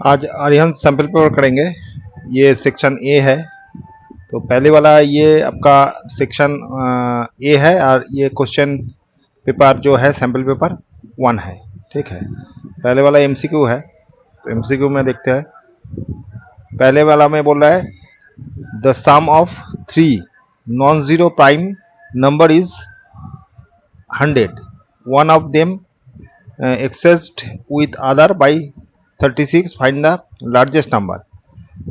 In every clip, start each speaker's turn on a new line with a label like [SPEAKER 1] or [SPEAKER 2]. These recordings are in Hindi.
[SPEAKER 1] आज आर्यन सैम्पल पेपर करेंगे। ये सेक्शन ए है। तो पहले वाला ये आपका सेक्शन ए है और ये क्वेश्चन पेपर जो है सैम्पल पेपर 1 है। ठीक है, पहले वाला एमसीक्यू है। तो एमसीक्यू में देखते हैं। पहले वाला में बोल रहा है the sum of 3 non zero prime number is 100, one of them exceeds with other by 36, find the largest number.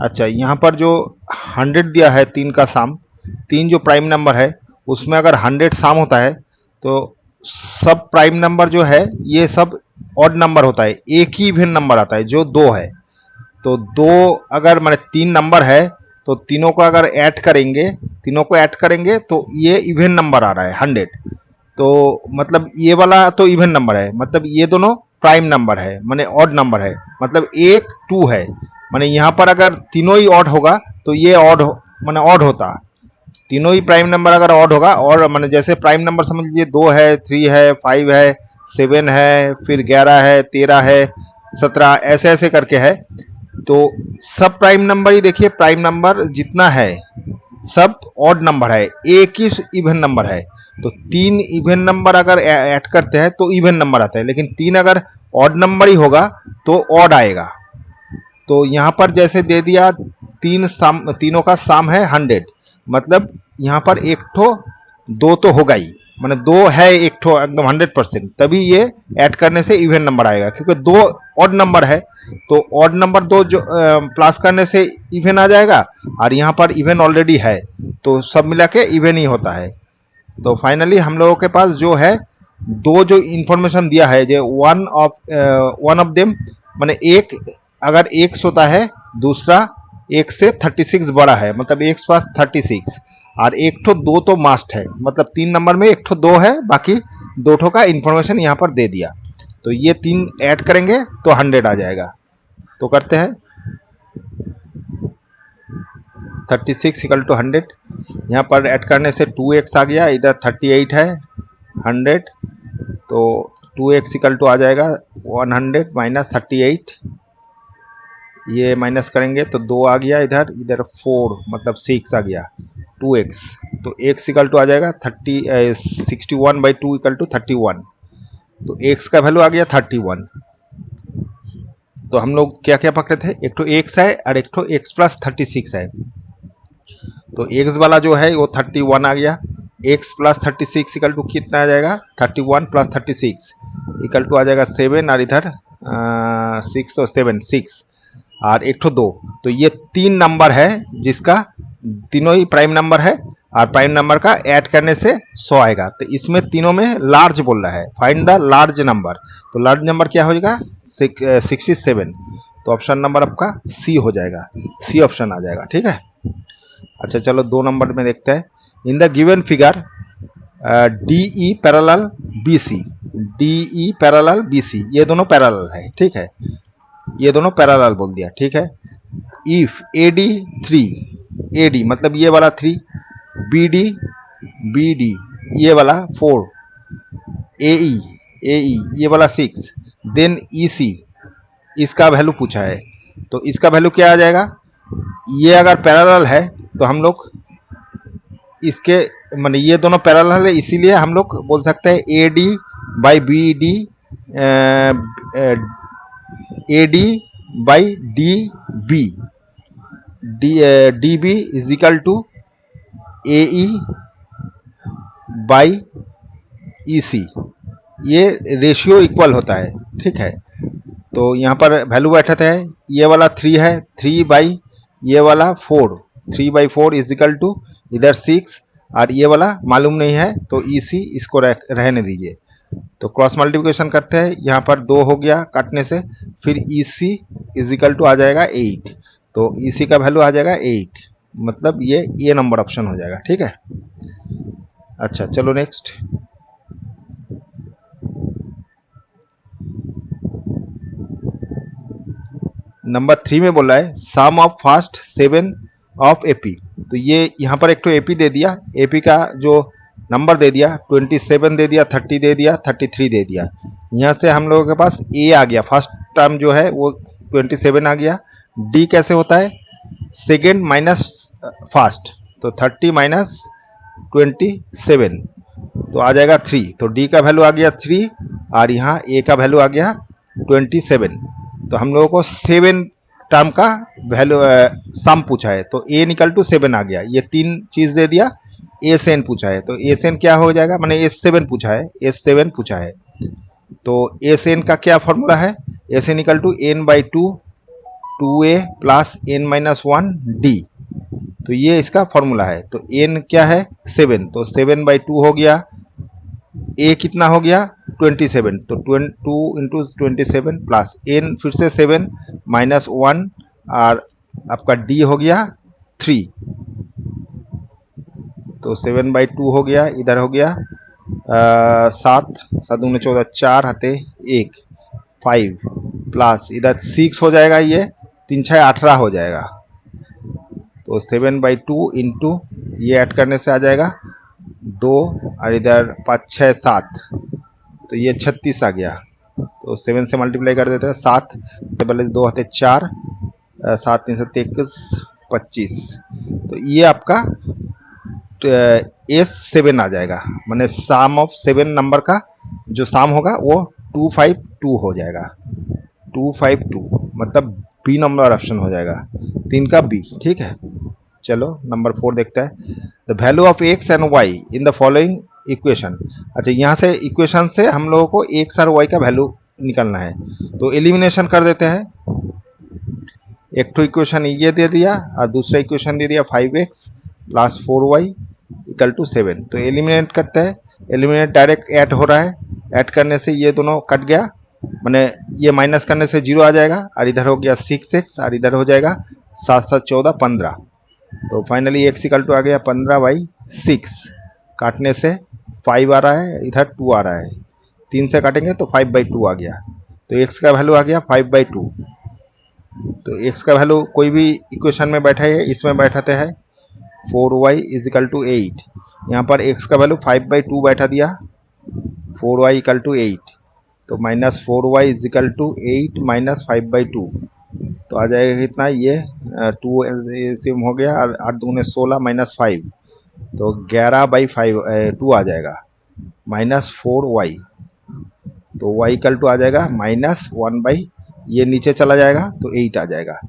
[SPEAKER 1] अच्छा, यहाँ पर जो 100 दिया है, 3 का साम, 3 जो प्राइम नंबर है उसमें अगर 100 साम होता है तो सब प्राइम नंबर जो है ये सब ऑड नंबर होता है, एक ही इवन नंबर आता है जो 2 है। तो 2 अगर माने 3 नंबर है तो तीनों को अगर ऐड करेंगे तो ये इवन नंबर आ रहा है 100। तो मतलब ये वाला तो इवन नंबर है, मतलब ये दोनों प्राइम नंबर है, माने ऑड नंबर है, मतलब 1 2 है। माने यहाँ पर अगर तीनों ही ऑड होगा तो ये ऑड माने ऑड होता, तीनों ही प्राइम नंबर अगर ऑड होगा। और माने जैसे प्राइम नंबर समझ लीजिए 2 है, 3 है, 5 है, 7 है, फिर 11 है, 13 है, 17, ऐसे ऐसे करके है। तो सब प्राइम नंबर ही देखिए, प्राइम नंबर जितना है सब ऑड नंबर है, एक ही इवन नंबर है। तो 3 इवन नंबर अगर ऐड करते हैं तो इवन नंबर आता है, लेकिन 3 अगर ऑड नंबर ही होगा तो ऑड आएगा। तो यहाँ पर जैसे दे दिया तीनों का साम है 100, मतलब यहाँ पर एक ठो 2 तो होगा ही, मतलब 2 है एक ठो एकदम 100%, तभी ये ऐड करने से इवन नंबर आएगा, क्योंकि 2 ऑड नंबर है। तो ऑड नंबर 2 जो प्लस करने से इवन आ जाएगा, और यहाँ पर इवन ऑलरेडी है तो सब मिला के इवन ही होता है। तो फाइनली हम लोगों के पास जो है 2 जो इंफॉर्मेशन दिया है, जो वन ऑफ देम माने एक अगर x होता है, दूसरा x से 36 बड़ा है, मतलब x पास 36, और एक ठो 2 तो मास्ट है, मतलब 3 नंबर में एक ठो 2 है, बाकी 2 ठो का इंफॉर्मेशन यहाँ पर दे दिया। तो ये 3 ऐड करेंगे तो 100 आ जाएगा। तो करते हैं 36 इक्वल टू 100, यहाँ पर ऐड करने से 2x आ गया, इधर 38 है 100, तो 2x इक्वल टू आ जाएगा 100 माइनस 38, ये माइनस करेंगे तो 2 आ गया, इधर 4 मतलब 6 आ गया, 2x, तो x इक्वल टू आ जाएगा 61/2 इक्वल टू 31। तो x का वैल्यू आ गया 31। तो हम लोग क्या क्या पकड़े थे, एक तो x है और एक तो x प्लस 36 है। तो x वाला जो है वो 31 आ गया, x प्लस 36 इक्वल टू कितना आ जाएगा, 31 प्लस 36 इक्वल टू आ जाएगा 7, और इधर 6 तो 7 6, और एक तो 2। तो ये 3 नंबर है जिसका तीनों ही प्राइम नंबर है, और प्राइम नंबर का ऐड करने से 100 आएगा। तो इसमें तीनों में लार्ज बोल रहा है, फाइंड द लार्ज नंबर। तो लार्ज नंबर क्या हो जाएगा, 67। तो ऑप्शन नंबर आपका सी हो जाएगा, सी ऑप्शन आ जाएगा। ठीक है, अच्छा चलो 2 नंबर में देखते हैं। In the given figure D E parallel B C, D E parallel B C, ये दोनों पैरेलल है। ठीक है, ये दोनों पैरेलल बोल दिया। ठीक है, if A D 3, A D मतलब ये वाला 3, बी डी ये वाला 4, ए ई ये वाला 6, देन ई सी, इसका वैल्यू पूछा है। तो इसका वैल्यू क्या आ जाएगा, ये अगर पैरेलल है तो हम लोग इसके माने ये दोनों पैरेलल है, इसीलिए हम लोग बोल सकते हैं A D by B D, A D by D B, D B is equal to A E by E C, ये रेशियो इक्वल होता है। ठीक है, तो यहाँ पर वैल्यू बैठा है, ये वाला 3 है, 3 बाई ये वाला 4, 3/4 इज इक्वल टू इधर 6, और ये वाला मालूम नहीं है तो ई सी इसको रहने दीजिए। तो क्रॉस मल्टीप्लिकेशन करते हैं, यहाँ पर 2 हो गया काटने से, फिर ई सी इज इक्वल टू आ जाएगा 8। तो ई सी का वैल्यू आ जाएगा 8, मतलब ये नंबर ऑप्शन हो जाएगा। ठीक है, अच्छा चलो नेक्स्ट। नंबर 3 में बोला है सम ऑफ फर्स्ट 7 ऑफ एपी। तो ये यहाँ पर एक तो एपी दे दिया, एपी का जो नंबर दे दिया 27 दे दिया, 30 दे दिया, 33 दे दिया। यहाँ से हम लोगों के पास ए आ गया, फर्स्ट टर्म जो है वो 27 आ गया। डी कैसे होता है, सेकेंड माइनस फास्ट, तो 30 माइनस 27 तो आ जाएगा 3। तो डी का वैल्यू आ गया 3 और यहाँ ए का वैल्यू आ गया 27। तो हम लोगों को 7 टर्म का वैल्यू सम पूछा है, तो ए निकल टू 7 आ गया। ये 3 चीज दे दिया, ए से एन पूछा है, तो ए से एन क्या हो जाएगा, मैंने S7 पूछा है, S7 पूछा है। तो ए से एन का क्या फॉर्मूला है, ए से निकल to n/2 2a plus n-1 d। तो ये इसका फॉर्मूला है। तो n क्या है 7, तो 7/2 हो गया। a कितना हो गया 27, तो 2 इंटू 27 प्लस n फिर से 7 माइनस 1 और आपका d हो गया 3। तो 7/2 हो गया, इधर हो गया 7 7 दूनी 14 4 हते 1 5 प्लस इधर 6 हो जाएगा, ये 3 6 18 हो जाएगा। तो 7/2 इंटू ये ऐड करने से आ जाएगा 2 और इधर 5 6 7, तो ये 36 आ गया। तो 7 से मल्टीप्लाई कर देते हैं, 7 तो पहले 2 हते 4 7 3 से 21 25। तो ये आपका S7 आ जाएगा, माने सम ऑफ 7 नंबर का जो सम होगा वो 252 हो जाएगा। 252 मतलब बी नंबर ऑप्शन हो जाएगा, 3 का बी। ठीक है, चलो नंबर 4 देखते हैं। The value of x and y in the following equation. अच्छा, यहाँ से इक्वेशन से हम लोगों को एक्स और वाई का वैल्यू निकालना है, तो एलिमिनेशन कर देते हैं। एक तो इक्वेशन ये दे दिया और दूसरा इक्वेशन दे दिया 5x plus 4y equal to 7। तो एलिमिनेट करते हैं, एलिमिनेट डायरेक्ट ऐड हो रहा है, ऐड करने से ये दोनों कट गया, माने ये माइनस करने से 0 आ जाएगा और इधर हो गया 6x और इधर हो जाएगा 7 7 14 15। तो फाइनली x इक्वल टू आ गया 15/6। काटने से 5 आ रहा है, इधर 2 आ रहा है, 3 से काटेंगे तो 5/2 आ गया। तो x का वैल्यू आ गया 5/2। तो x का वैल्यू कोई भी इक्वेशन में बैठा है, इसमें बैठाते हैं 4y इज इक्वल टू 8। यहाँ पर x का वैल्यू 5/2 बैठा दिया, 4y इक्वल टू 8। तो minus 4y is equal to 8 minus 5/2, तो आ जाएगा कितना, ये 2 एलसीएम हो गया और 8 दूने 16 माइनस 5, तो 11/2 आ जाएगा माइनस 4y। तो y इक्वल टू आ जाएगा माइनस 1 ये नीचे चला जाएगा तो 8 आ जाएगा।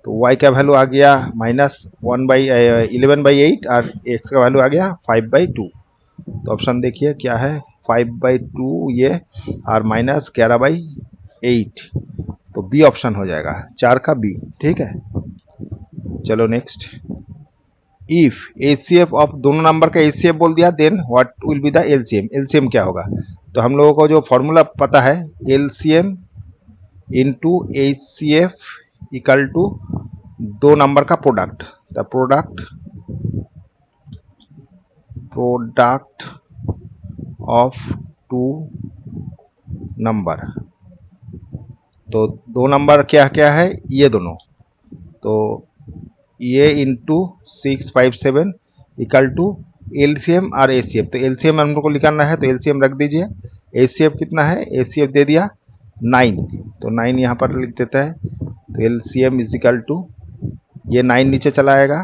[SPEAKER 1] तो y का वैल्यू आ गया माइनस 11/8 और x का वैल्यू आ गया 5/2। तो ऑप्शन देखिए क्या है, 5/2 ये और माइनस 11/8, तो बी ऑप्शन हो जाएगा, 4 का बी। ठीक है, चलो नेक्स्ट। इफ एचसीएफ ऑफ दोनों नंबर का एचसीएफ बोल दिया, then what will be the LCM. LCM क्या होगा, तो हम लोगों को जो फॉर्मूला पता है, LCM into HCF equal to दो नंबर का product, the product of two number. तो दो नंबर क्या क्या है, ये दोनों, तो ये इंटू 657 इक्वल टू एलसीएम और एसीएफ। तो एलसीएम हम लोग को निकालना है, तो एलसीएम रख दीजिए। एसीएफ कितना है, एसीएफ दे दिया 9, तो 9 यहाँ पर लिख देता है। तो एलसीएम इज इक्वल टू, ये 9 नीचे चला आएगा,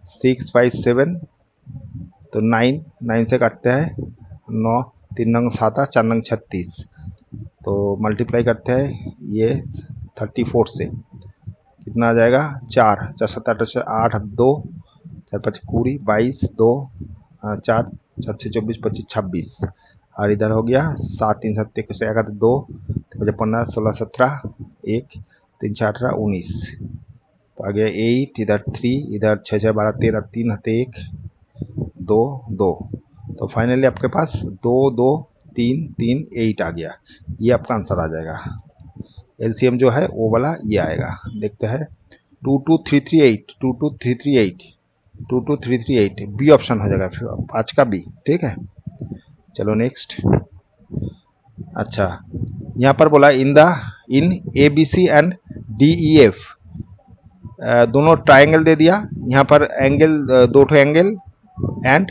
[SPEAKER 1] 657, तो 9 से काटते हैं 9 3 नंग 7 4 नंग 36, तो मल्टीप्लाई करते हैं ये 34 से, कितना आ जाएगा 4 4 7 8 से 8 2 4 5 पूरी 22 2 4 7 से 24 25 26 और इधर हो गया 7 3 7 1 से 1 2 15 16 17 1 3 4 18 19, तो आ गया 8, इधर 3, इधर 6 6 12 13 3 हते 1 2 2, तो फाइनली आपके पास 2 2 3 3 8 आ गया। ये आपका आंसर आ जाएगा। एलसीएम जो है वो वाला ये आएगा, देखते हैं 22338 22338 22338 बी ऑप्शन हो जाएगा, फिर 5 का बी। ठीक है, चलो नेक्स्ट। अच्छा, यहाँ पर बोला in A B C and D E F दोनों ट्राइंगल दे दिया। यहाँ पर एंगल, दो ठो एंगल एंड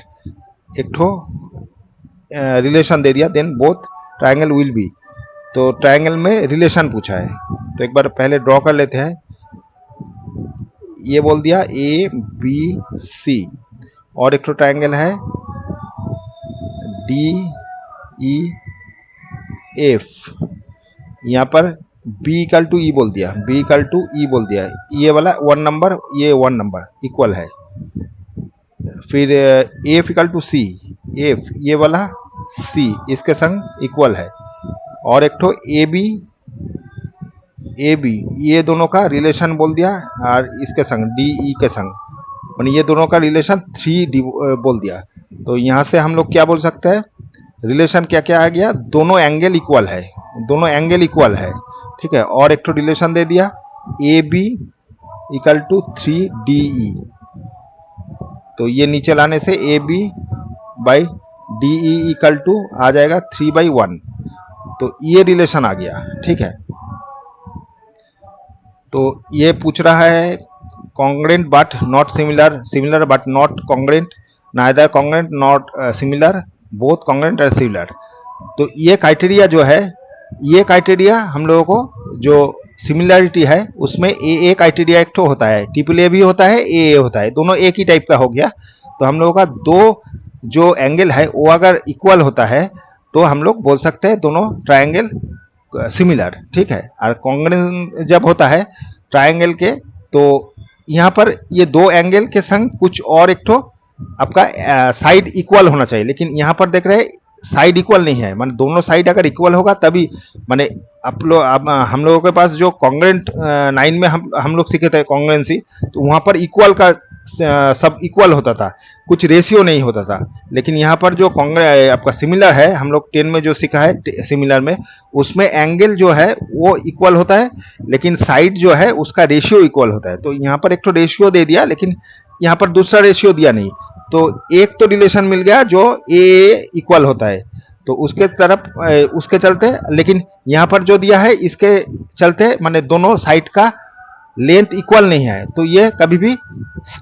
[SPEAKER 1] एक ठो रिलेशन दे दिया, then both triangle will be. तो ट्रायंगल में रिलेशन पूछा है, तो एक बार पहले ड्रॉ कर लेते हैं। ये बोल दिया ए बी सी, और एक तो ट्रायंगल है डी ई एफ, यहाँ पर बी इक्वल टू ई बोल दिया, बी इक्वल टू ई बोल दिया, ये वाला 1 नंबर, ये 1 नंबर इक्वल है। फिर F equal to C, F ये वाला सी इसके संग इक्वल है। और एक तो ए बी ये दोनों का रिलेशन बोल दिया, और इसके संग डी ई के संग, यानी ये दोनों का रिलेशन 3 बोल दिया। तो यहाँ से हम लोग क्या बोल सकते हैं, रिलेशन क्या क्या आ गया, दोनों एंगल इक्वल है, दोनों एंगल इक्वल है, ठीक है। और एक तो रिलेशन दे दिया ए बी इक्वल टू 3DE, तो ये नीचे लाने से A B by D E equal to आ जाएगा 3/1, तो ये रिलेशन आ गया, ठीक है। तो ये पूछ रहा है congruent but not similar, similar but not congruent, neither congruent not similar, both congruent and similar. तो ये क्राइटेरिया जो है, ये क्राइटेरिया हम लोगों को जो सिमिलरिटी है उसमें ए क्राइटेरिया एक तो होता है, ट्रिपल ए भी होता है, ए होता है, दोनों एक ही टाइप का हो गया। तो हम लोगों का दो जो एंगल है वो अगर इक्वल होता है तो हम लोग बोल सकते हैं दोनों ट्रायंगल सिमिलर, ठीक है। और कॉन्ग्रेंट जब होता है ट्रायंगल के, तो यहाँ पर ये दो एंगल के संग कुछ और एक तो आपका साइड इक्वल होना चाहिए, लेकिन यहाँ पर देख रहे हैं साइड इक्वल नहीं है, माने दोनों साइड अगर इक्वल होगा तभी, माने हम लोगों के पास जो कॉन्ग्रेंट 9 में हम लोग सीखे थे कॉन्ग्रेंसी, तो वहाँ पर इक्वल का सब इक्वल होता था, कुछ रेशियो नहीं होता था। लेकिन यहाँ पर जो आपका सिमिलर है, हम लोग 10 में जो सीखा है सिमिलर में, उसमें एंगल जो है वो इक्वल होता है, लेकिन साइड जो है उसका रेशियो इक्वल होता है। तो यहाँ पर एक तो रेशियो दे दिया, लेकिन यहाँ पर दूसरा रेशियो दिया नहीं, तो एक तो रिलेशन मिल गया जो ए इक्वल होता है, तो उसके तरफ उसके चलते, लेकिन यहाँ पर जो दिया है इसके चलते माने दोनों साइड का लेंथ इक्वल नहीं है, तो ये कभी भी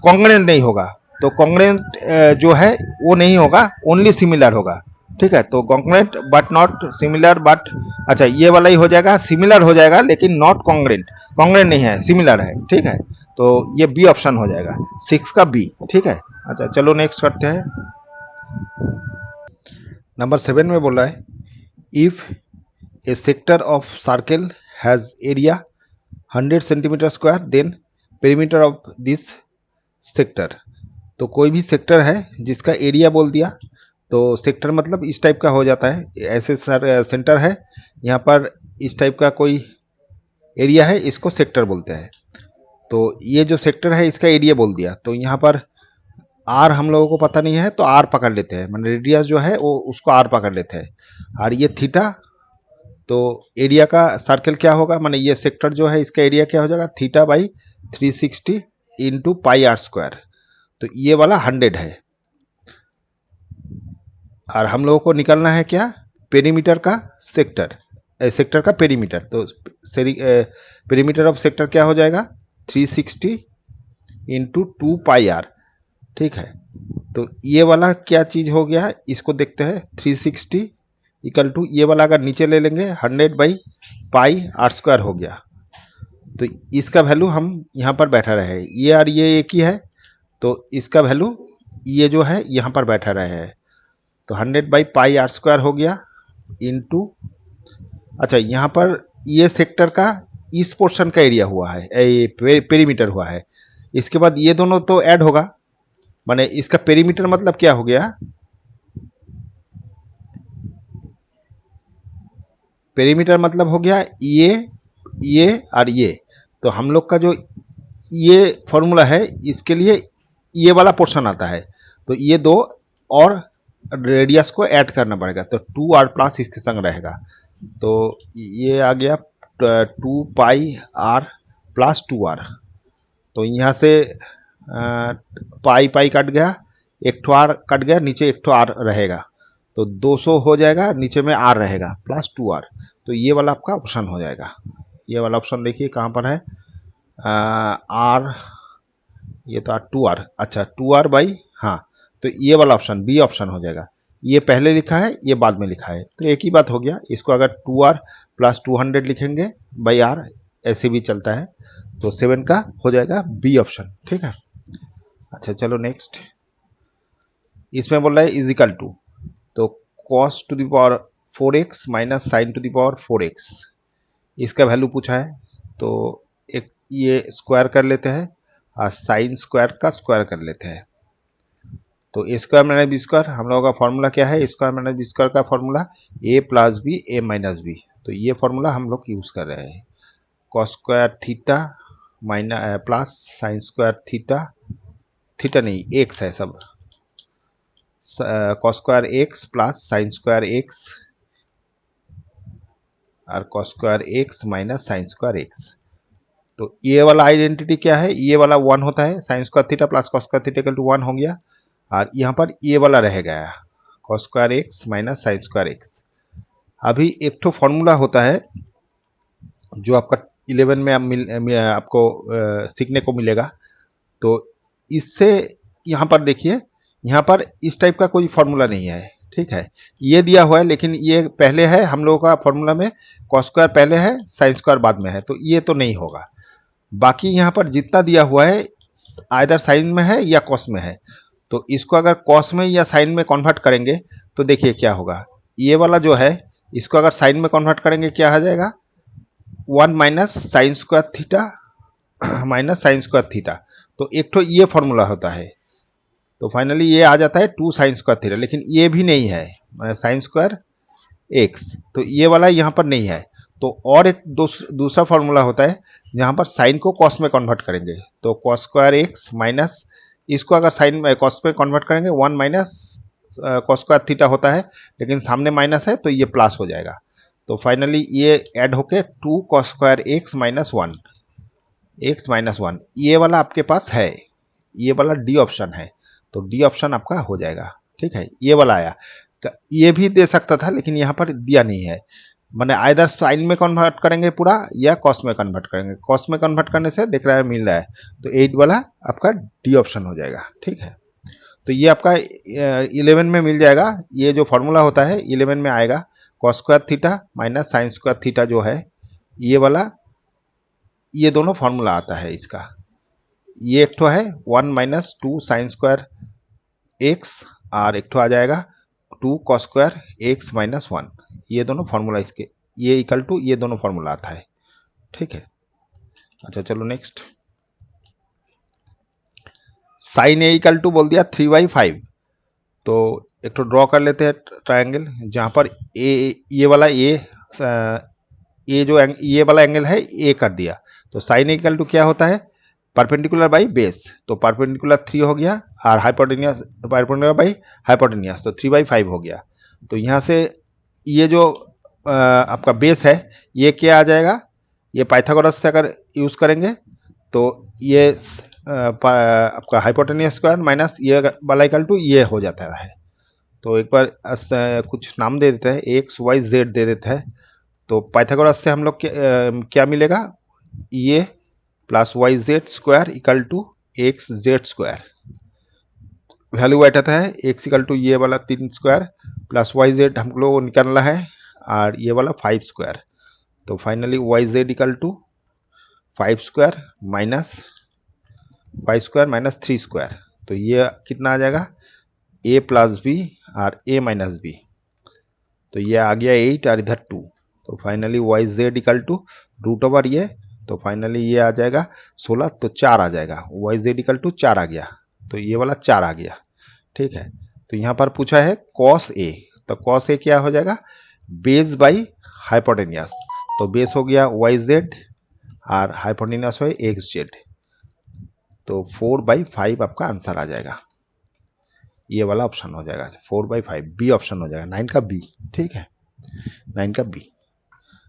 [SPEAKER 1] कॉन्ग्रेंट नहीं होगा। तो कॉन्ग्रेंट जो है वो नहीं होगा, ओनली सिमिलर होगा, ठीक है। तो congruent but not similar but, अच्छा ये वाला ही हो जाएगा, सिमिलर हो जाएगा लेकिन नॉट कॉन्ग्रेंट, कॉन्ग्रेंट नहीं है, सिमिलर है, ठीक है। तो ये बी ऑप्शन हो जाएगा, 6 का बी, ठीक है। अच्छा चलो नेक्स्ट करते हैं। नंबर 7 में बोल रहा है if a sector of circle has area 100 centimetre square then perimeter of this sector. तो कोई भी सेक्टर है जिसका एरिया बोल दिया, तो सेक्टर मतलब इस टाइप का हो जाता है, ऐसे सेंटर है यहाँ पर, इस टाइप का कोई एरिया है, इसको सेक्टर बोलते हैं। तो ये जो सेक्टर है इसका एरिया बोल दिया, तो यहाँ पर आर हम लोगों को पता नहीं है, तो आर पकड़ लेते हैं, मतलब रेडियस जो है वो उसको आर पकड़ लेते हैं। और ये थीटा, तो एरिया का सर्कल क्या होगा, माने ये सेक्टर जो है इसका एरिया क्या हो जाएगा, theta by 360 into pi r square. तो ये वाला 100 है, और हम लोगों को निकलना है क्या, पेरीमीटर का सेक्टर, सेक्टर का पेरीमीटर। तो पेरीमीटर ऑफ सेक्टर क्या हो जाएगा, 360 इंटू 2 पाई आर, ठीक है। तो ये वाला क्या चीज़ हो गया, इसको देखते हैं, 360 इक्वल टू ये वाला अगर नीचे ले लेंगे 100 बाई पाई आर स्क्वायर हो गया। तो इसका वैल्यू हम यहाँ पर बैठा रहे, ये और ये एक ही है, तो इसका वैल्यू ये जो है यहाँ पर बैठा रहे है। तो 100 बाई पाई आर स्क्वायर हो गया इंटू, अच्छा यहाँ पर ये सेक्टर का इस पोर्शन का एरिया हुआ है, पेरीमीटर हुआ है, इसके बाद ये दोनों तो ऐड होगा, माने इसका पेरीमीटर मतलब क्या हो गया, पेरीमीटर मतलब हो गया ये और ये। तो हम लोग का जो ये फॉर्मूला है इसके लिए ये वाला पोर्शन आता है, तो ये दो और रेडियस को ऐड करना पड़ेगा, तो 2r प्लस इसके संग रहेगा। तो ये आ गया 2 पाई आर प्लस 2r, तो यहाँ से पाई पाई कट गया, एक ठो आर कट गया, नीचे एक ठो आर रहेगा, तो 200 हो जाएगा, नीचे में आर रहेगा प्लस 2r। तो ये वाला आपका ऑप्शन हो जाएगा, ये वाला ऑप्शन देखिए कहाँ पर है, आर, ये तो 2r, अच्छा 2r बाई, हाँ, तो ये वाला ऑप्शन बी ऑप्शन हो जाएगा। ये पहले लिखा है, ये बाद में लिखा है, तो एक ही बात हो गया। इसको अगर 2r प्लस 200 लिखेंगे बाई r, ऐसे भी चलता है, तो 7 का हो जाएगा बी ऑप्शन। ठीक है, अच्छा चलो नेक्स्ट। इसमें बोल रहा है इजिकल टू, तो cos to the power 4x minus sine to the power 4x, इसका वैल्यू पूछा है। तो एक ये स्क्वायर कर लेते हैं और साइन स्क्वायर का स्क्वायर कर लेते हैं। तो A square minus B square, हम लोगों का फॉर्मूला क्या है? A square minus B square का formula A plus B A minus B, तो ये फॉर्मूला हम लोग यूज़ कर रहे हैं। Cos square theta minus plus sine square theta, theta नहीं एक्स है सब, cos square X plus sine square X और cos square X minus sine square X. तो ये वाला आइडेंटिटी क्या है? ये वाला 1 होता है, sine square theta plus cos square theta equal to 1 हो गया, और यहाँ पर ये वाला रह गया cos square X minus sine square x. अभी एक तो फॉर्मूला होता है जो आपका 11 में आपको सीखने को मिलेगा। तो इससे यहाँ पर देखिए, यहाँ पर इस टाइप का कोई फॉर्मूला नहीं है। ठीक है, ये दिया हुआ है, लेकिन ये पहले है हम लोगों का फॉर्मूला में, कॉस स्क्वायर पहले है, साइन स्क्वायर बाद में है, तो ये तो नहीं होगा। बाकी यहाँ पर जितना दिया हुआ है आइदर साइन में है या कॉस में है, तो इसको अगर कॉस में या साइन में कन्वर्ट करेंगे तो देखिए क्या होगा। ये वाला जो है इसको अगर साइन में कन्वर्ट करेंगे क्या आ जाएगा? 1 minus sine square theta minus sine square theta, तो एक तो ये फॉर्मूला होता है। तो फाइनली ये आ जाता है 2 साइन स्क्वायर थीटा, लेकिन ये भी नहीं है साइन स्क्वायर एक्स, तो ये वाला यहाँ पर नहीं है। तो और एक दूसरा फॉर्मूला होता है जहाँ पर साइन को कॉस में कन्वर्ट करेंगे, तो कॉस स्क्वायर एक्स माइनस, इसको अगर साइन में कॉस में कन्वर्ट करेंगे 1 माइनस कॉस स्क्वायर थीटा होता है, लेकिन सामने माइनस है तो ये प्लस हो जाएगा। तो फाइनली ये ऐड होके 2 cos square X minus 1, x minus 1, ये वाला आपके पास है, ये वाला डी ऑप्शन है, तो डी ऑप्शन आपका हो जाएगा। ठीक है, ये वाला आया। ये भी दे सकता था लेकिन यहाँ पर दिया नहीं है, मैंने आइदर साइन में कन्वर्ट करेंगे पूरा या कॉस में कन्वर्ट करेंगे। कॉस में कन्वर्ट करने से दिख रहा है मिल रहा है, तो 8 वाला आपका डी ऑप्शन हो जाएगा। ठीक है, तो ये आपका 11 में मिल जाएगा। ये जो फॉर्मूला होता है 11 में आएगा, cos square theta minus sine square theta जो है, ये वाला, ये दोनों फॉर्मूला आता है इसका। ये एक तो है 1 माइनस 2 साइन स्क्वायर एक्स, और एक तो आ जाएगा 2 कॉस स्क्वायर एक्स माइनस 1, ये दोनों फार्मूला इसके, ये इक्वल टू ये दोनों फार्मूला आता है। ठीक है, अच्छा चलो next. Sine A equal to बोल दिया 3/5, तो एक तो ड्रॉ कर लेते हैं ट्रायंगल, जहाँ पर ए, ये वाला ए जो ये वाला एंगल है ए कर दिया, तो साइन ए इक्वल टू क्या होता है? परपेंडिकुलर बाई बेस, तो परपेंडिकुलर 3 हो गया, और हाइपोटेनियस परपेंडिकुलर बाई हाइपोटेनियस, तो 3/5 हो गया। तो यहाँ से ये जो आपका बेस है ये क्या आ जाएगा? ये पाइथागोरस से अगर यूज़ करेंगे तो ये आपका हाइपोटेनियस स्क्वायर माइनस ये वाला इक्वल टू ये हो जाता है। तो एक बार कुछ नाम दे देते हैं, एक्स वाई जेड दे देते हैं। तो पाइथागोरस से हम लोग क्या मिलेगा? ये plus y z square equal to x z square, value बैठ आता है एक्स इक्वल टू ये वाला 3 स्क्वायर प्लस वाई जेड हम लोग को निकालना है, और ये वाला 5 स्क्वायर। तो finally y z equal to 5 square minus 5 square minus 3 square, तो ये कितना आ जाएगा? ए प्लस बी और ए माइनस बी, तो ये आ गया 8 और इधर 2, तो finally y z equal to root over ये, तो फाइनली ये आ जाएगा 16, तो 4 आ जाएगा, वाई जेड इक्वल टू 4 आ गया, तो ये वाला 4 आ गया। ठीक है, तो यहाँ पर पूछा है कॉस ए, तो कॉस ए क्या हो जाएगा? बेस बाई हाइपोटेनियस, तो बेस हो गया वाई जेड और हाइपोटेनियस हो एक्स जेड, तो 4/5 आपका आंसर आ जाएगा। ये वाला ऑप्शन हो जाएगा 4/5, बी ऑप्शन हो जाएगा, 9 का बी। ठीक है, 9 का बी।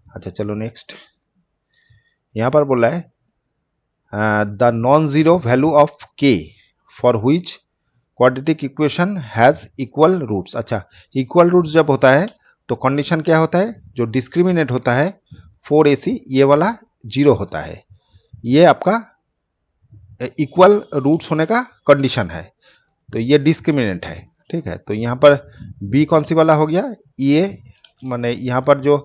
[SPEAKER 1] अच्छा चलो नेक्स्ट। यहाँ पर बोला है the non zero value of K for which quadratic equation has equal roots. अच्छा, इक्वल रूट्स जब होता है तो कंडीशन क्या होता है? जो डिस्क्रिमिनेट होता है 4ac, ये वाला 0 होता है, ये आपका इक्वल रूट्स होने का कंडीशन है, तो ये डिस्क्रिमिनेंट है। ठीक है। तो यहाँ पर बी कौन सी वाला हो गया, ये माने यहाँ पर जो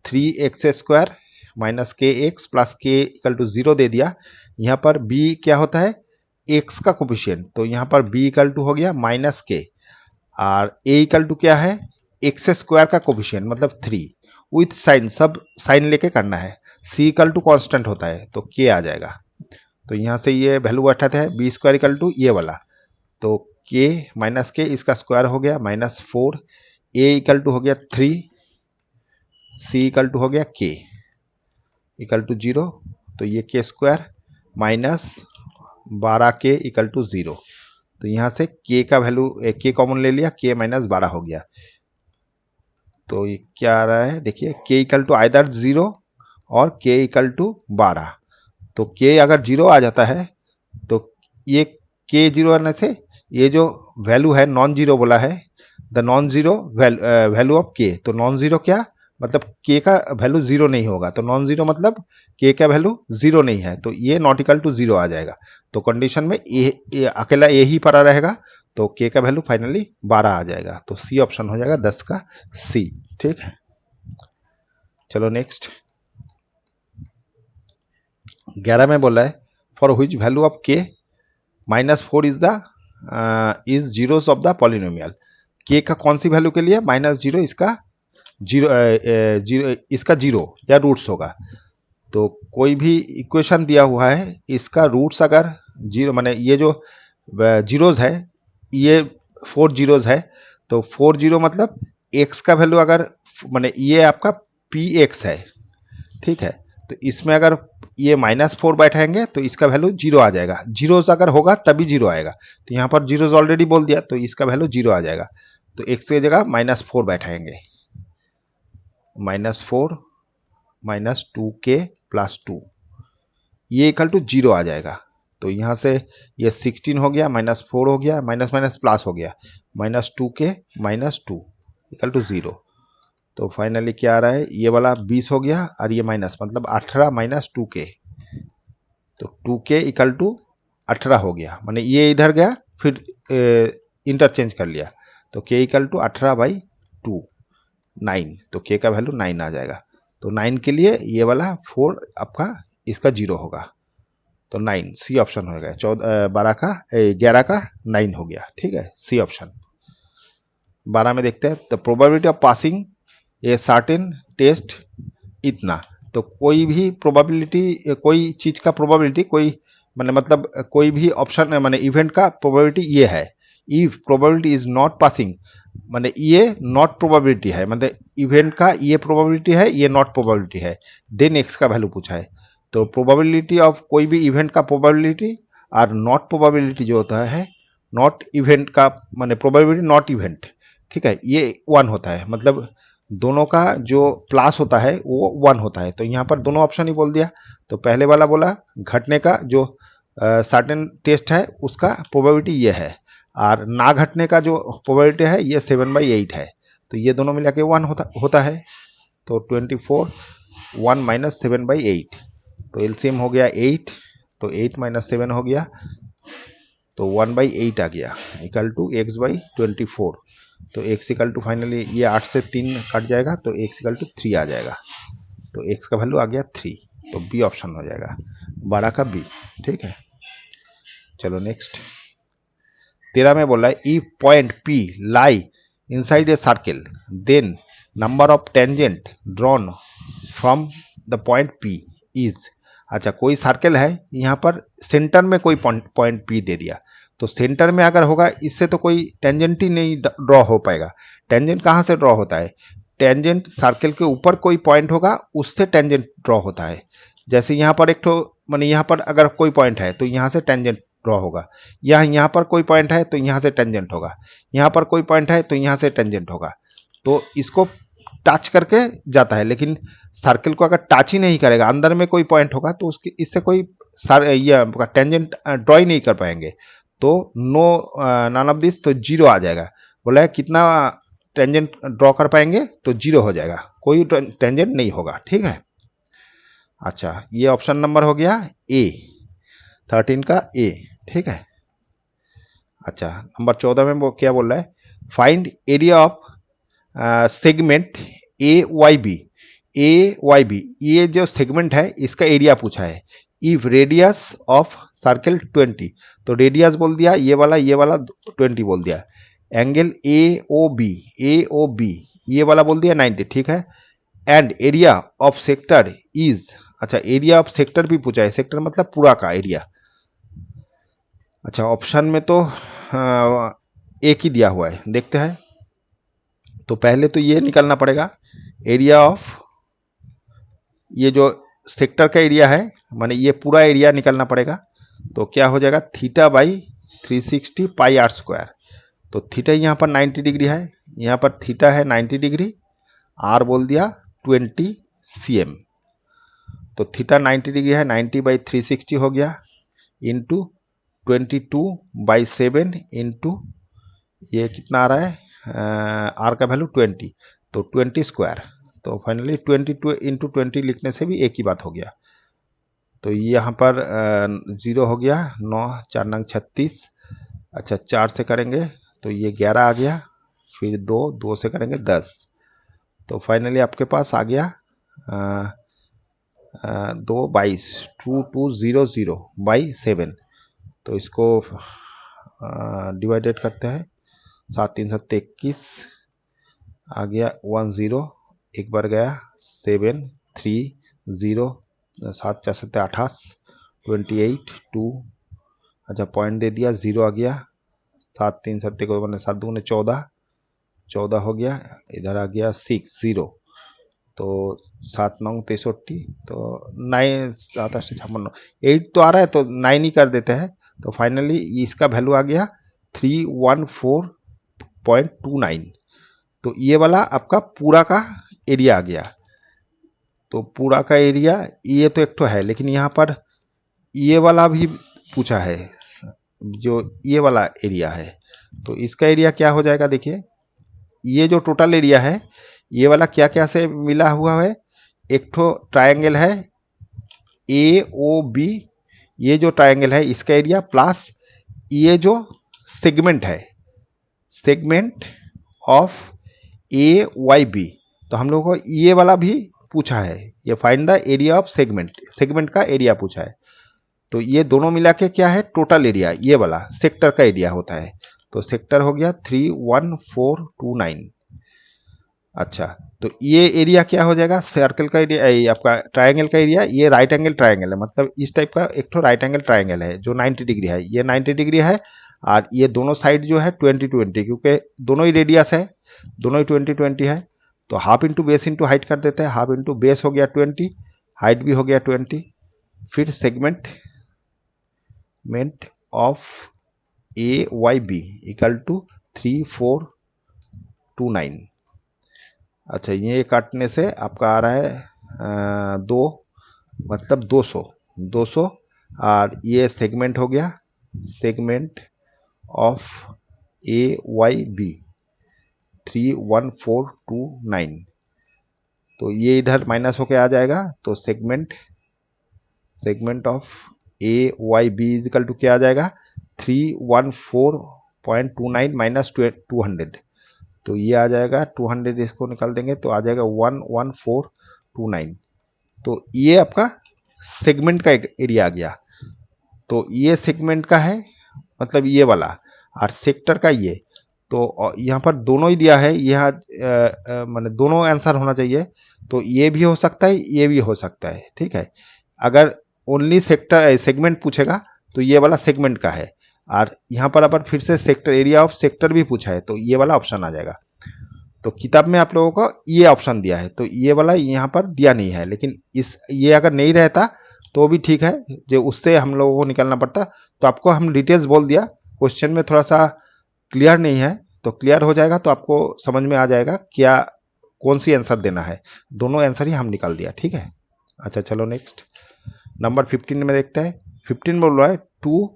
[SPEAKER 1] 3x² माइनस के एक्स प्लस के इक्वल टू 0 दे दिया, यहाँ पर बी क्या होता है, एक्स का कोफिशिएंट, तो यहाँ पर बी इक्वल टू हो गया माइनस के, और ए इक्वल टू क्या है, x² का कोफिशिएंट मतलब 3 विथ साइन, सब साइन लेके करना है। सी इक्वल टू कॉन्स्टेंट होता है तो के आ जाएगा। तो यहाँ से ये वैल्यू बैठाते हैं, b² इक्वल टू ये वाला, तो के माइनस के इसका स्क्वायर हो गया -4, ए इक्वल टू हो गया 3, सी इक्वल टू हो गया के इक्वल टू 0, तो ये के² माइनस 12 के इक्वल टू 0, तो यहाँ से के का वैल्यू के कॉमन ले लिया, के -12 हो गया। तो ये क्या आ रहा है, देखिए के इक्वल टू आइदर 0 और के इक्वल टू 12, तो के अगर 0 आ जाता है तो ये के 0 आने से ये जो वैल्यू है नॉन जीरो बोला है, the non zero value of के, तो नॉन जीरो क्या मतलब के का वैल्यू 0 नहीं होगा, तो नॉन जीरो मतलब के का वैल्यू 0 नहीं है, तो ये नॉट इक्वल टू 0 आ जाएगा। तो कंडीशन में ये अकेला ए ही पड़ा रहेगा, तो के का वैल्यू फाइनली 12 आ जाएगा, तो सी ऑप्शन हो जाएगा 10 का सी। ठीक है, चलो नेक्स्ट 11 में बोला है फॉर व्हिच वैल्यू ऑफ के -4 is zeros of the polynomial. के का कौन सी वैल्यू के लिए -0, इसका जीरो इसका 0 या रूट्स होगा। तो कोई भी इक्वेशन दिया हुआ है, इसका रूट्स अगर 0 माने ये जो जीरोज है, ये 4 जीरोज है, तो 4 जीरो मतलब x का वैल्यू अगर माने ये आपका px है, ठीक है, तो इसमें अगर ये -4 बैठाएंगे तो इसका वैल्यू 0 आ जाएगा, जीरोज अगर होगा तभी 0 आएगा, तो यहाँ पर जीरोज ऑलरेडी बोल दिया तो इसका वैल्यू 0 आ जाएगा, तो x की जगह -4 बैठाएंगे, -4 -2k + 2, ये इक्वल टू 0 आ जाएगा। तो यहाँ से ये 16 हो गया, -4 हो गया, माइनस माइनस प्लस हो गया, -2k - 2 इक्वल टू 0, तो फाइनली क्या आ रहा है, ये वाला 20 हो गया और ये माइनस मतलब 18 - 2k, तो 2k इक्वल टू 18 हो गया, माने ये इधर गया फिर इंटरचेंज कर लिया, तो k इक्वल टू 18/2 9, तो k का वैल्यू 9 आ जाएगा। तो 9 के लिए ये वाला 4 आपका इसका 0 होगा, तो 9 सी ऑप्शन हो गया। 11 का 9 हो गया, ठीक है, सी ऑप्शन। 12 में देखते हैं, the probability of passing a certain test इतना, तो कोई भी प्रोबेबिलिटी, कोई चीज़ का प्रोबेबिलिटी, कोई माने मतलब कोई भी ऑप्शन माने इवेंट का प्रोबेबिलिटी ये है, if probability is not passing, माने ये नॉट प्रोबेबिलिटी है, मतलब इवेंट का ये प्रोबेबिलिटी है, ये नॉट प्रोबेबिलिटी है, देन एक्स का वैल्यू पूछा है, तो प्रोबेबिलिटी ऑफ कोई भी इवेंट का प्रोबेबिलिटी और नॉट प्रोबेबिलिटी जो होता है, नॉट इवेंट का माने प्रोबेबिलिटी नॉट इवेंट, ठीक है, ये 1 होता है, मतलब दोनों का जो प्लस होता है वो 1 होता है, तो यहाँ पर दोनों ऑप्शन ही बोल दिया। तो पहले वाला बोला घटने का जो सर्टेन टेस्ट है उसका प्रोबेबिलिटी ये है, और ना घटने का जो प्रोबेबिलिटी है ये 7/8 है, तो ये दोनों मिला के 1 होता है, तो 24 1 - 7/8, तो एलसीएम हो गया 8, तो 8 - 7 हो गया, तो 1/8 आ गया इक्वल टू x/24, तो x इक्वल टू फाइनली ये 8 से 3 कट जाएगा, तो x इक्वल टू 3 आ जाएगा, तो x का वैल्यू आ गया 3, तो बी ऑप्शन हो जाएगा 12 का बी। ठीक है, चलो नेक्स्ट 13 में बोला है if point P lie inside a circle then number of tangent drawn from the point P is, अच्छा कोई सर्कल है, यहाँ पर सेंटर में कोई पॉइंट P दे दिया, तो सेंटर में अगर होगा इससे तो कोई टेंजेंट ही नहीं ड्रॉ हो पाएगा। टेंजेंट कहाँ से ड्रॉ होता है, टेंजेंट सर्कल के ऊपर कोई पॉइंट होगा उससे टेंजेंट ड्रॉ होता है। जैसे यहाँ पर एक तो माने यहाँ पर अगर कोई पॉइंट है तो यहाँ से टेंजेंट ड्रॉ होगा, यहाँ पर कोई पॉइंट है तो यहाँ से टेंजेंट होगा, यहाँ पर कोई पॉइंट है तो यहाँ से टेंजेंट होगा, तो इसको टच करके जाता है, लेकिन सर्कल को अगर टच ही नहीं करेगा, अंदर में कोई पॉइंट होगा तो उसके इससे कोई ये टेंजेंट ड्रॉ ही नहीं कर पाएंगे, तो नो नन ऑफ दिस, तो 0 आ जाएगा। बोला है कितना टेंजेंट ड्रॉ कर पाएंगे, तो 0 हो जाएगा, कोई टेंजेंट नहीं होगा। ठीक है, अच्छा ये ऑप्शन नंबर हो गया ए, 13 का ए। ठीक है, अच्छा नंबर 14 में वो क्या बोल रहा है, find area of segment A Y B, ये जो सेगमेंट है इसका एरिया पूछा है। इफ रेडियस ऑफ सर्कल 20, तो रेडियस बोल दिया ये वाला 20 बोल दिया। एंगल ए ओ बी ये वाला बोल दिया 90, ठीक है। And area of sector is, अच्छा एरिया ऑफ सेक्टर भी पूछा है, सेक्टर मतलब पूरा का एरिया। अच्छा ऑप्शन में तो एक ही दिया हुआ है, देखते हैं। तो पहले तो ये निकालना पड़ेगा, एरिया ऑफ, ये जो सेक्टर का एरिया है माने ये पूरा एरिया निकालना पड़ेगा। तो क्या हो जाएगा, theta by 360 pi r square. तो थीटा यहाँ पर 90 डिग्री है, यहाँ पर थीटा है 90 डिग्री, आर बोल दिया 20 cm। तो थीटा 90 डिग्री है, 90 बाई 360 हो गया, इंटू 22/7 इंटू ये कितना आ रहा है, आर का वैल्यू 20, तो 20 स्क्वायर। तो फाइनली 22 इंटू 20 लिखने से भी एक ही बात हो गया। तो यहाँ पर 0 हो गया, 9 4 नंग 36। अच्छा 4 से करेंगे तो ये 11 आ गया, फिर 2 से करेंगे 10। तो फाइनली आपके पास आ गया 2/22/7। तो इसको डिवाइडेड करते हैं, 7 3 7 21 आ गया, 10 एक बार गया, 7 3 0, 7 4 7 28, 28 2, अच्छा पॉइंट दे दिया, 0 आ गया, 7 3 7 को मैंने 7 दूने 14 हो गया, इधर आ गया 6 0। तो 7 9 63, तो 9 7 8 56 8 तो आ रहा है, तो 9 ही कर देते हैं। तो फाइनली इसका वैल्यू आ गया 314.29। तो ये वाला आपका पूरा का एरिया आ गया। तो पूरा का एरिया ये तो एक तो है, लेकिन यहाँ पर ये वाला भी पूछा है, जो ये वाला एरिया है। तो इसका एरिया क्या हो जाएगा, देखिए ये जो टोटल एरिया है ये वाला क्या क्या से मिला हुआ है, एक तो ट्रायंगल है ए ओ बी, ये जो ट्रायंगल है इसका एरिया, प्लस ये जो सेगमेंट है, segment of A Y B. तो हम लोगों को ये वाला भी पूछा है, ये find the area of segment, segment का एरिया पूछा है। तो ये दोनों मिला के क्या है, टोटल एरिया, ये वाला सेक्टर का एरिया होता है। तो सेक्टर हो गया 31429। अच्छा तो ये एरिया क्या हो जाएगा, सर्कल का एरिया, ये आपका ट्रायंगल का एरिया, ये राइट एंगल ट्रायंगल है, मतलब इस टाइप का एक तो राइट एंगल ट्रायंगल है जो 90 डिग्री है, ये 90 डिग्री है। और ये दोनों साइड जो है 20-20, क्योंकि दोनों ही रेडियस है, दोनों ही 20-20 है। तो half into base into height कर देते हैं, हाफ इंटू बेस हो गया 20, हाइट भी हो गया 20। फिर segment of A Y B equal to 3429। अच्छा ये काटने से आपका आ रहा है 2, मतलब 200। और ये सेगमेंट हो गया, segment of A Y B 31429। तो ये इधर माइनस होके आ जाएगा, तो segment of A Y B is equal to क्या आ जाएगा, 314.29 माइनस 200। तो ये आ जाएगा 200, इसको निकाल देंगे तो आ जाएगा 11429। तो ये आपका सेगमेंट का एक एरिया आ गया। तो ये सेगमेंट का है, मतलब ये वाला, और सेक्टर का ये। तो यहाँ पर दोनों ही दिया है, यहाँ माने दोनों आंसर होना चाहिए। तो ये भी हो सकता है, ये भी हो सकता है, ठीक है। अगर ओनली सेक्टर सेगमेंट पूछेगा तो ये वाला सेगमेंट का है, और यहाँ पर अगर फिर से सेक्टर एरिया ऑफ सेक्टर भी पूछा है तो ये वाला ऑप्शन आ जाएगा। तो किताब में आप लोगों को ये ऑप्शन दिया है, तो ये वाला यहाँ पर दिया नहीं है, लेकिन इस ये अगर नहीं रहता तो भी ठीक है, जो उससे हम लोगों को निकालना पड़ता। तो आपको हम डिटेल्स बोल दिया, क्वेश्चन में थोड़ा सा क्लियर नहीं है, तो क्लियर हो जाएगा तो आपको समझ में आ जाएगा क्या कौन सी आंसर देना है। दोनों आंसर ही हम निकाल दिया, ठीक है। अच्छा चलो नेक्स्ट नंबर 15 में देखते हैं। 15 बोल रहा है, 2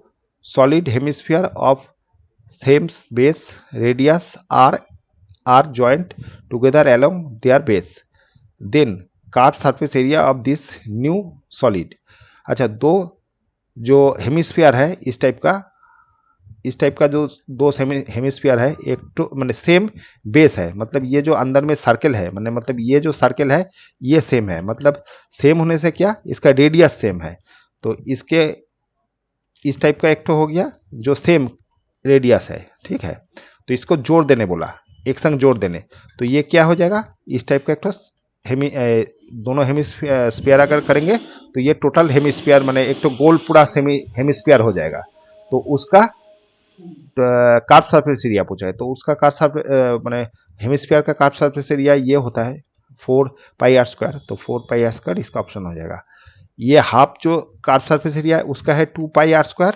[SPEAKER 1] solid hemisphere of same base radius are joined together along their base, then curved surface area of this new solid। अच्छा दो जो हेमिस्फीयर है इस टाइप का, इस टाइप का जो दो हेमिस्फीयर है, एक तो मतलब सेम बेस है, मतलब ये जो अंदर में सर्कल है, मतलब ये जो सर्कल है ये सेम है, मतलब सेम होने से क्या, इसका रेडियस सेम है। तो इसके इस टाइप का एक तो हो गया जो सेम रेडियस है, ठीक है। तो इसको जोड़ देने बोला, एक संग जोड़ देने, तो ये क्या हो जाएगा, इस टाइप का एक तो दोनों हेमिस्फीयर अगर करेंगे तो ये टोटल हेमिस्फीयर माने एक तो गोल पूरा सेमी हेमिस्फीयर हो जाएगा। तो उसका कार्ब सरफेस एरिया पूछा है, तो उसका माने हेमिस्फीयर का कार्ब सरफेस एरिया ये होता है 4πr²। तो 4πr² इसका ऑप्शन हो जाएगा। ये हाफ जो कार्ब सरफेस एरिया है उसका है 2πr²,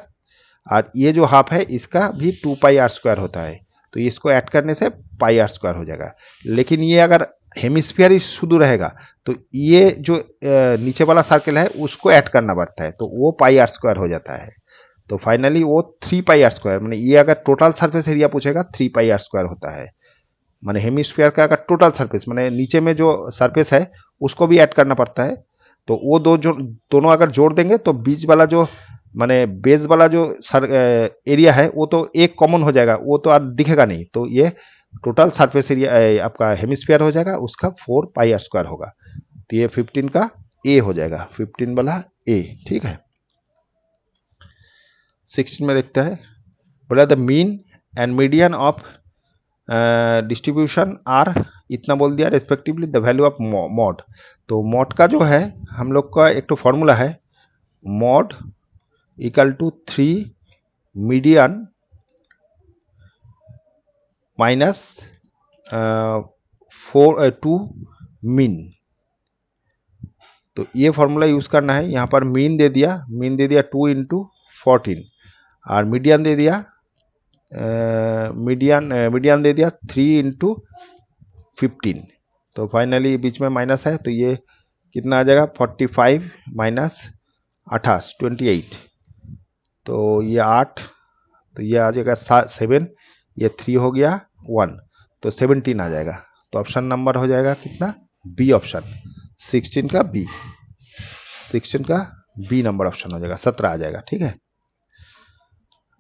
[SPEAKER 1] और ये जो हाफ है इसका भी 2πr² होता है। तो इसको ऐड करने से πr² हो जाएगा। लेकिन ये अगर हेमिस्फीयर ही शुद्ध रहेगा तो ये जो नीचे वाला सर्कल है उसको ऐड करना पड़ता है, तो वो πr² हो जाता है। तो फाइनली वो 3πr², माने ये अगर टोटल सरफेस एरिया पूछेगा 3πr² होता है। माने हेमिस्फीयर का अगर टोटल सरफेस माने नीचे में जो सरफेस है उसको भी ऐड करना पड़ता है। तो वो दोनों अगर जोड़ देंगे तो बीच वाला जो माने बेस वाला जो एरिया है वो तो एक कॉमन हो जाएगा, वो तो दिखेगा नहीं। तो ये टोटल सरफेस एरिया आपका हेमिस्फीयर हो जाएगा, उसका 4πr² होगा। तो ये 15 का ए हो जाएगा, 15 वाला ए, ठीक है। 16 में देखते हैं, बोला the mean and median of distribution are इतना बोल दिया respectively the value of mode. तो मॉड का जो है हम लोग का एक तो फॉर्मूला है, mode equal to 3 median minus 2 mean. तो ये फॉर्मूला यूज़ करना है। यहाँ पर मीन दे दिया 2 × 14, और मीडियन दे दिया मीडियन दे दिया 3 × 15। तो फाइनली बीच में माइनस है, तो ये कितना आ जाएगा 45 माइनस 28 28। तो ये 8, तो ये आ जाएगा 7, ये 3 हो गया 1, तो 17 आ जाएगा। तो ऑप्शन नंबर हो जाएगा कितना, बी ऑप्शन, 16 का बी, 16 का बी नंबर ऑप्शन हो जाएगा, 17 आ जाएगा, ठीक है।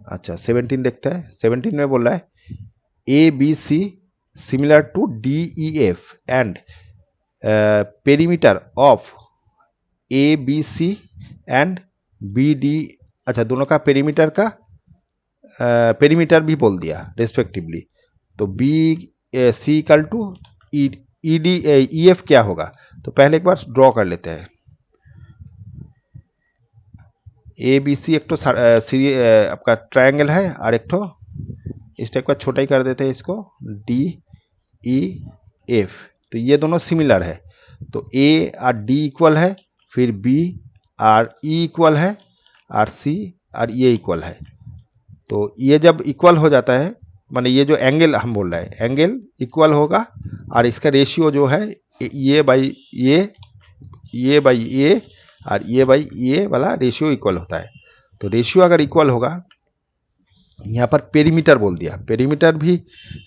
[SPEAKER 1] अच्छा 17 देखते हैं। 17 में बोल रहा है A B C similar to D E F and perimeter of A B C and B D. अच्छा दोनों का पेरीमीटर का पेरीमीटर भी बोल दिया रेस्पेक्टिवली। तो B C equal to E D E F क्या होगा, तो पहले एक बार ड्रॉ कर लेते हैं। ए बी सी एक तो आपका ट्रायंगल है, और एक तो इस टाइप का छोटा ही कर देते हैं इसको, डी ई एफ। तो ये दोनों सिमिलर है, तो ए और डी इक्वल है, फिर बी और ई इक्वल है, और सी और ये इक्वल है। तो ये जब इक्वल हो जाता है, माने ये जो एंगल हम बोल रहे हैं एंगल इक्वल होगा, और इसका रेशियो जो है ये बाई ये बाई ये, और ये बाई ये वाला रेशियो इक्वल होता है। तो रेशियो अगर इक्वल होगा, यहाँ पर पेरीमीटर बोल दिया, पेरीमीटर भी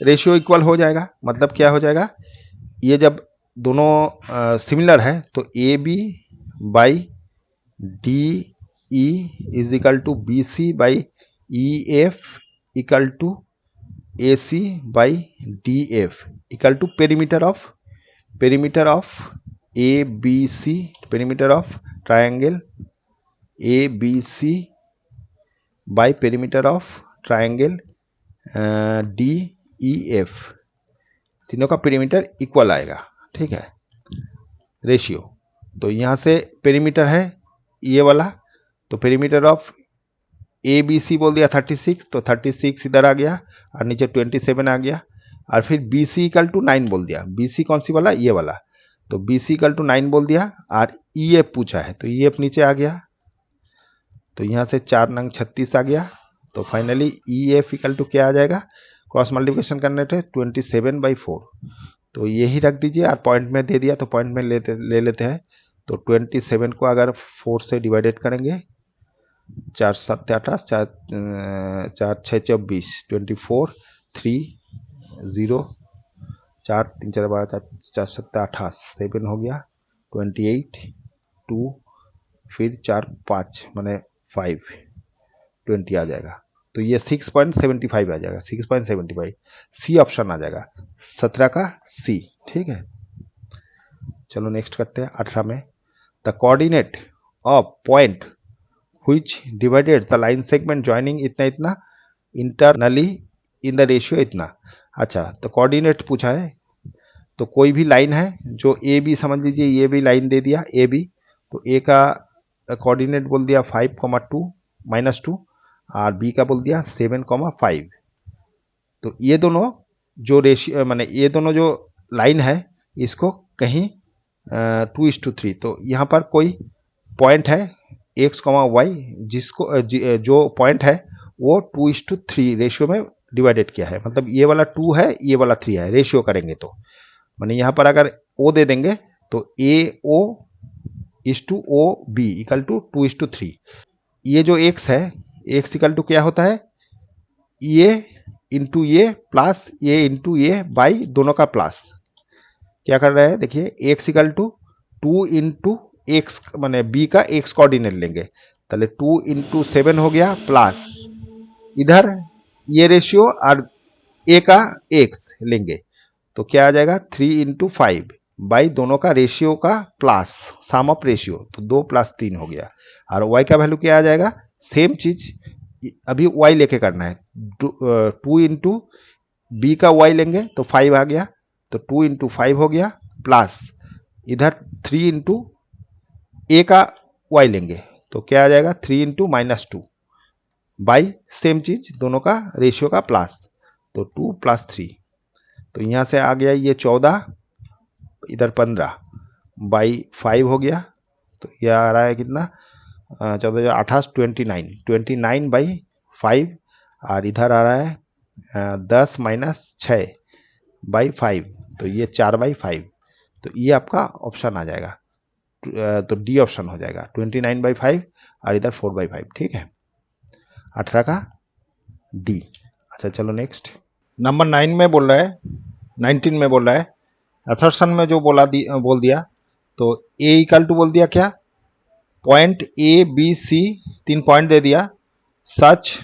[SPEAKER 1] रेशियो इक्वल हो जाएगा। मतलब क्या हो जाएगा, ये जब दोनों सिमिलर है तो A B by D E is equal to B C by E F equal to A C by D F equal to perimeter of A B C, perimeter of triangle A B C by perimeter of triangle D E F. तीनों का पेरीमीटर इक्वल आएगा, ठीक है, रेशियो। तो यहाँ से पेरीमीटर है ये वाला, तो perimeter of A B C बोल दिया 36, तो 36 इधर आ गया, और नीचे 27 आ गया। और फिर बी सी इक्वल टू 9 बोल दिया, बी सी कौन सी वाला, ये वाला। तो बी सी इक्वल टू 9 बोल दिया, और ई एफ पूछा है तो ई एफ नीचे आ गया। तो यहाँ से 4 नंग 36 आ गया। तो finally E F equal to क्या आ जाएगा, क्रॉस मल्टीप्लिकेशन करने थे 27/4। तो यही रख दीजिए, और पॉइंट में दे दिया तो पॉइंट में ले लेते हैं। तो 27 को अगर 4 से डिवाइडेड करेंगे, 4 7 28, 4 6 24, 24 3 0, 4 3 4 12, 4 7 28, 7 हो गया 28 2, फिर 4 5 माने 5 20 आ जाएगा। तो ये 6.75 आ जाएगा, 6.75। सी ऑप्शन आ जाएगा 17 का सी। ठीक है, चलो नेक्स्ट करते हैं 18 में। The coordinate of point which divided the line segment joining इतना इतना इंटरनली इन द रेशियो इतना। अच्छा, तो कोऑर्डिनेट पूछा है, तो कोई भी लाइन है जो ए बी, समझ लीजिए ये भी लाइन दे दिया ए बी, तो ए का कोऑर्डिनेट बोल दिया 5,2 -2 और बी का बोल दिया 7,5। तो ये दोनों जो रेशियो माने ये दोनों जो लाइन है इसको कहीं 2:3, तो यहाँ पर कोई पॉइंट है x, y जिसको जो पॉइंट है वो 2:3 रेशियो में डिवाइडेड किया है। मतलब ये वाला 2 है, ये वाला 3 है, रेशियो करेंगे तो माने यहाँ पर अगर O दे देंगे तो AO is to O B equal to 2:3। ये जो x है, x इक्वल टू क्या होता है, ये इंटू ये प्लस ये इंटू ये बाई दोनों का प्लस। क्या कर रहे हैं देखिए, x equal to 2 into x माने बी का x कोऑर्डिनेट लेंगे, ताहले 2 इंटू 7 हो गया प्लस इधर ये रेशियो और a का x लेंगे तो क्या आ जाएगा 3 इंटू 5 बाई दोनों का रेशियो का प्लस सम ऑफ रेशियो, तो 2 + 3 हो गया। और y का वैल्यू क्या आ जाएगा, सेम चीज अभी y लेके करना है, 2 इंटू बी का y लेंगे तो 5 आ गया, तो 2 इंटू 5 हो गया प्लस इधर 3 इंटू ए का y लेंगे तो क्या आ जाएगा 3 इंटू -2 बाई सेम चीज दोनों का रेशियो का प्लस, तो 2 + 3, तो यहाँ से आ गया ये 14 इधर 15 बाई 5 हो गया, तो यह आ रहा है कितना 14 28 29 बाई 5 और इधर आ रहा है 10 - 6 बाई 5, तो ये 4/5, तो ये आपका ऑप्शन आ जाएगा, तो डी ऑप्शन हो जाएगा 29/5 और इधर 4/5। ठीक है, 18 का डी। अच्छा चलो नेक्स्ट, नंबर 9 में बोल रहा है, 19 में बोल रहा है असर्शन में जो बोल दिया, तो ए इक्वल टू बोल दिया क्या, point A B C 3 point दे दिया, such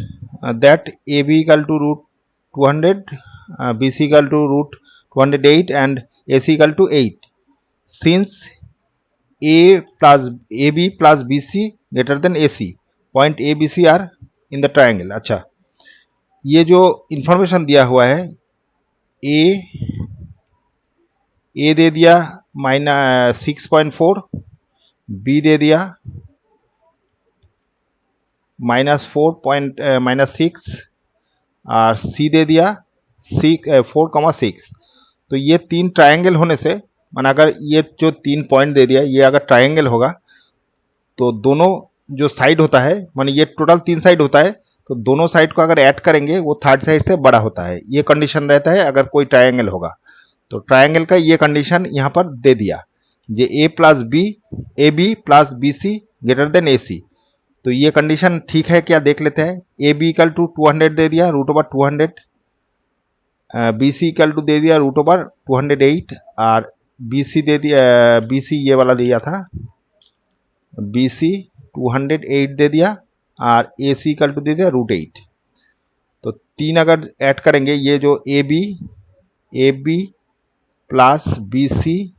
[SPEAKER 1] that A B equal to √200, B C equal to √208 and A C equal to 8 since A B plus B C greater than A C, point A B C are in the triangle. अच्छा, ये जो इंफॉर्मेशन दिया हुआ है, ए दे दिया -6.4, बी दे दिया -6 और सी दे दिया 4,6। तो ये 3 ट्रायंगल होने से माना अगर ये जो 3 पॉइंट दे दिया ये अगर ट्रायंगल होगा तो दोनों जो साइड होता है माने ये टोटल 3 साइड होता है, तो दोनों साइड को अगर ऐड करेंगे वो थर्ड साइड से बड़ा होता है, ये कंडीशन रहता है अगर कोई ट्रायंगल होगा। तो ट्रायंगल का ये कंडीशन यहाँ पर दे दिया, जे A B plus B C greater than A C, तो ये कंडीशन ठीक है क्या देख लेते हैं। ए बी इक्वल टू 200 दे दिया √200, बी सी इक्वल टू दे दिया √208 और बी सी दे दिया, बी सी ये वाला दिया था, बी सी 208 दे दिया और ए सी इक्वल टू दे दिया √8। तो 3 अगर ऐड करेंगे, ये जो A B plus B C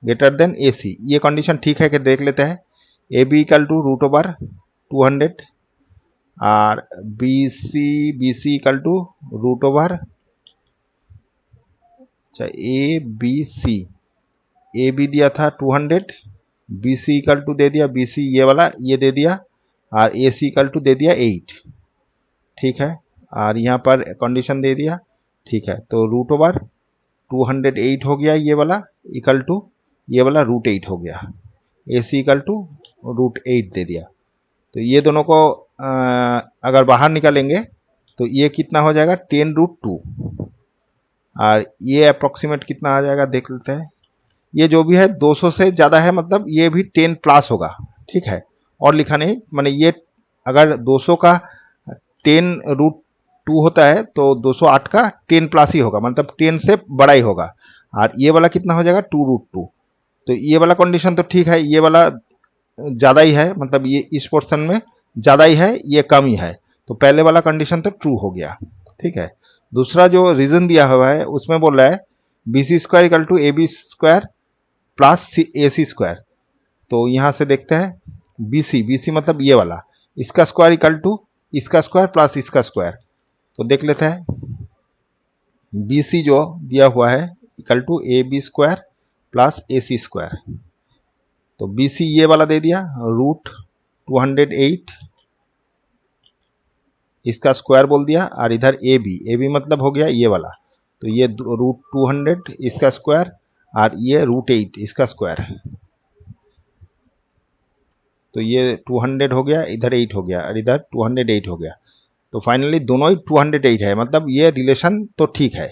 [SPEAKER 1] greater than A C, ये कंडीशन ठीक है कि देख लेते हैं। ए बी इक्वल टू √200 और बी सी इक्वल टू √, अच्छा ए बी दिया था 200, बी सी इक्वल टू दे दिया, बी सी ये वाला ये दे दिया और ए सी इक्वल टू दे दिया 8। ठीक है, और यहाँ पर कंडीशन दे दिया, ठीक है, तो √208 हो गया ये वाला इक्वल टू ये वाला √8 हो गया, ए सी इक्वल टू √8 दे दिया। तो ये दोनों को अगर बाहर निकालेंगे तो ये कितना हो जाएगा 10√2 और ये अप्रॉक्सीमेट कितना आ जाएगा देख लेते हैं। ये जो भी है 200 से ज़्यादा है, मतलब ये भी 10+ होगा। ठीक है, और लिखा नहीं, माने ये अगर 200 का 10√2 होता है तो 208 का 10+ ही होगा, मतलब 10 से बड़ा ही होगा। और ये वाला कितना हो जाएगा 2√2, तो ये वाला कंडीशन तो ठीक है, ये वाला ज़्यादा ही है, मतलब ये इस पोर्शन में ज़्यादा ही है, ये कम ही है, तो पहले वाला कंडीशन तो ट्रू हो गया, ठीक है। दूसरा जो रीजन दिया हुआ है उसमें बोल रहा है B C square equal to A B square plus A C square. तो यहाँ से देखते हैं बी सी मतलब ये वाला, इसका स्क्वायर इक्वल टू इसका स्क्वायर प्लस इसका स्क्वायर। तो देख लेते हैं बी सी जो दिया हुआ है equal to A B square plus A C square. तो बी सी ये वाला दे दिया रूट 208, इसका स्क्वायर बोल दिया, और इधर ए बी मतलब हो गया ये वाला, तो ये रूट 200 इसका स्क्वायर और ये रूट 8 इसका स्क्वायर। तो ये 200 हो गया, इधर 8 हो गया और इधर 208 हो गया। तो फाइनली दोनों ही 208 है, मतलब ये रिलेशन तो ठीक है,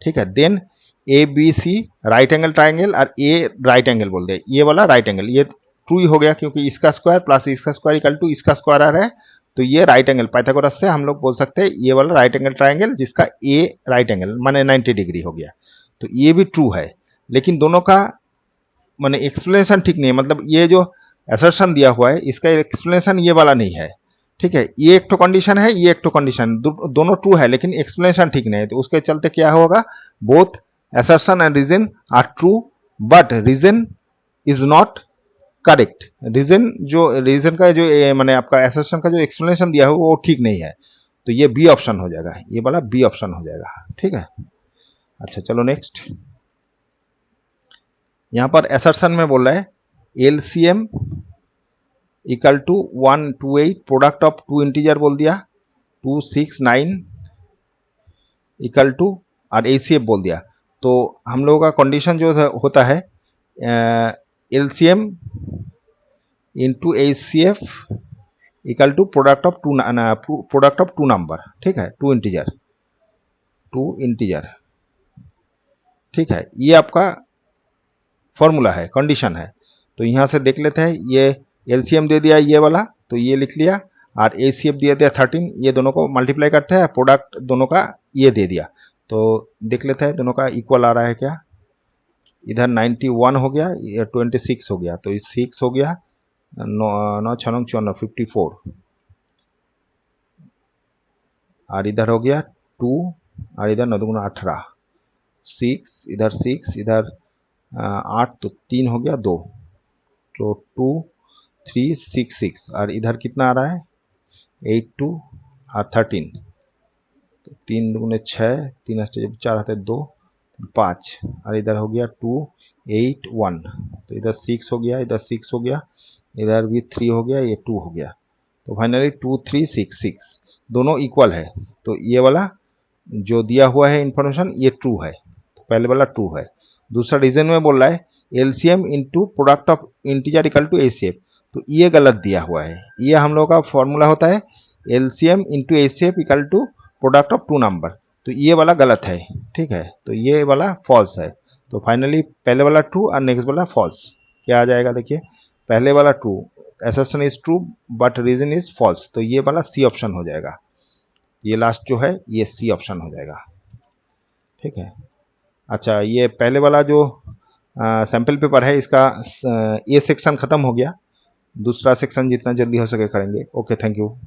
[SPEAKER 1] ठीक है। Then A B C right angle triangle और ए राइट एंगल बोल दे, ये वाला राइट एंगल, ये ट्रू ही हो गया क्योंकि इसका स्क्वायर प्लस इसका स्क्वायर इक्वल टू इसका स्क्वायर आ रहा है। तो ये राइट एंगल पाइथागोरस से हम लोग बोल सकते हैं ये वाला राइट एंगल ट्राइंगल जिसका ए राइट एंगल माने 90 डिग्री हो गया। तो ये भी ट्रू है, लेकिन दोनों का माने एक्सप्लेनेशन ठीक नहीं है, मतलब ये जो असर्शन दिया हुआ है इसका एक्सप्लेनेशन ये वाला नहीं है, ठीक है। ये एक तो कंडीशन है, ये एक तो कंडीशन, दोनों ट्रू है लेकिन एक्सप्लेनेशन ठीक नहीं है। तो उसके चलते क्या होगा, both assertion and reason are true but reason is not correct। Reason जो रीजन का जो माने आपका assertion का जो एक्सप्लेनेशन दिया है वो ठीक नहीं है, तो ये बी ऑप्शन हो जाएगा, ये वाला बी ऑप्शन हो जाएगा, ठीक है। अच्छा चलो नेक्स्ट, यहाँ पर assertion में बोल रहा है LCM equal to 128 product of two integer बोल दिया 269 इक्वल टू और ACF बोल दिया। तो हम लोगों का कंडीशन जो होता है LCM into ACF equal to product of two number, ठीक है, टू इंटीजर, ठीक है। ये आपका फॉर्मूला है, कंडीशन है। तो यहाँ से देख लेते हैं, ये LCM दे दिया ये वाला, तो ये लिख लिया, और ACF दे दिया 13, ये दोनों को मल्टीप्लाई करते हैं, प्रोडक्ट दोनों का ये दे दिया। तो देख लेते हैं दोनों का इक्वल आ रहा है क्या, इधर 91 हो गया, ये 26 हो गया, तो ये 6 हो गया, 9 6 9 54 54, और इधर हो गया 2, और इधर 9 2 18, 6 इधर 8, तो 3 हो गया 2, तो 2 3 6 6, और इधर कितना आ रहा है 8 2 और 13, तो 3 दूने 6, 3 जब 4 आते 2 5, और इधर हो गया 2 8 1, तो इधर 6 हो गया, इधर 6 हो गया, इधर भी 3 हो गया, ये 2 हो गया। तो फाइनली 2 3 6 6 दोनों इक्वल है। तो ये वाला जो दिया हुआ है इंफॉर्मेशन ये ट्रू है, तो पहले वाला ट्रू है। दूसरा रीजन में बोल रहा है LCM into product of integer equal to ACF, तो ये गलत दिया हुआ है। ये हम लोग का फॉर्मूला होता है LCM into ACF equal to product of two number, तो ये वाला गलत है, ठीक है। तो ये वाला फॉल्स है। तो फाइनली पहले वाला ट्रू और नेक्स्ट वाला फॉल्स। क्या आ जाएगा देखिए, पहले वाला true, assertion is true but reason is false, तो ये वाला सी ऑप्शन हो जाएगा, ये लास्ट जो है ये सी ऑप्शन हो जाएगा, ठीक है। अच्छा, ये पहले वाला जो सैम्पल पेपर है इसका ये सेक्शन ख़त्म हो गया, दूसरा सेक्शन जितना जल्दी हो सके करेंगे। Okay, thank you.